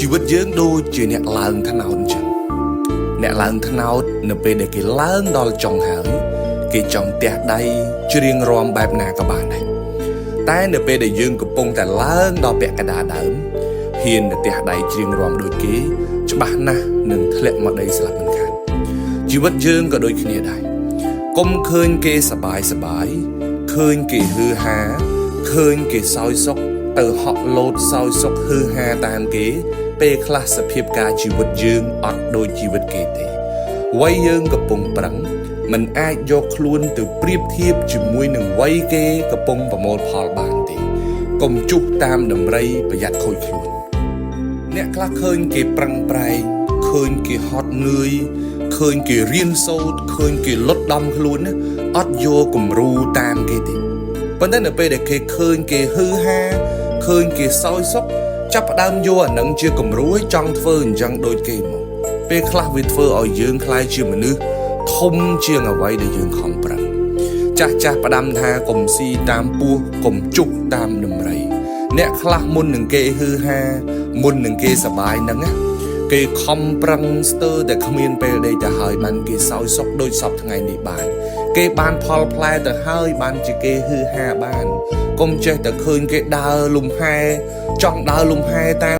ชีวิตយើងដូចជាអ្នកឡើងថ្នោតអញ្ចឹងអ្នកឡើងថ្នោតនៅពេលដែលគេឡើងដល់ចុងហើយគេចង់ទះដៃច្រៀងរាំបែបណាក៏បានដែរតែនៅពេលដែលយើងកំពុងតែឡើងដល់ពាក់កណ្ដាលដើមហ៊ានទៅទះដៃច្រៀងរាំដូចគេច្បាស់ណាស់នឹងធ្លាក់មកដីស្លាប់មិនខានជីវិតយើងក៏ដូចគ្នាដែរកុំឃើញគេសប្បាយឃើញគេហឺហាឃើញគេសោយសុខទៅហក់លោតសោយសុខហឺហាតាមគេពេលខ្លះសភាពការជីវិតយើងអត់ដូចជីវិតគេទេវ័យយើងកំពុងប្រឹងមិនអាចយកខ្លួនទៅប្រៀបធៀបជាមួយនឹងវ័យគេកំពុងប្រមូលផលបានទេកុំជុះតាមដំរីប្រយ័ត្នខូចខ្លួនអ្នកខ្លះឃើញគេប្រឹងប្រែងឃើញគេហត់នឿយឃើញគេរៀនសូត្រឃើញគេលុតដំខ្លួនអត់យកគំរូតាមគេទេប៉ុន្តែនៅពេលដែលគេឃើញគេហឺហាឃើញគេសោយសុខចាប់ផ្ដើមយកអានឹងជាគំរូឲ្យចង់ធ្វើអញ្ចឹងដូចគេមកពេលខ្លះវាធ្វើឲ្យយើងខ្លាចជាមនុស្សធំជាងអ្វីដែលយើងខំប្រឹងចាស់ផ្ដាំថាកុំស៊ីតាមពោះកុំជុះតាមដំរីអ្នកខ្លះមុននឹងគេហឺហាមុននឹងគេសប្បាយហ្នឹងគេខំប្រឹងស្ទើរតែគ្មានពេលដេកទៅហើយបានគេសោយសុខដូចសពថ្ងៃនេះបានគេបានផលផ្លែទៅហើយបានជាគេហឺហាបានកុំចេះតែឃើញគេដើរលំហែចង់ដើរលំហែតាម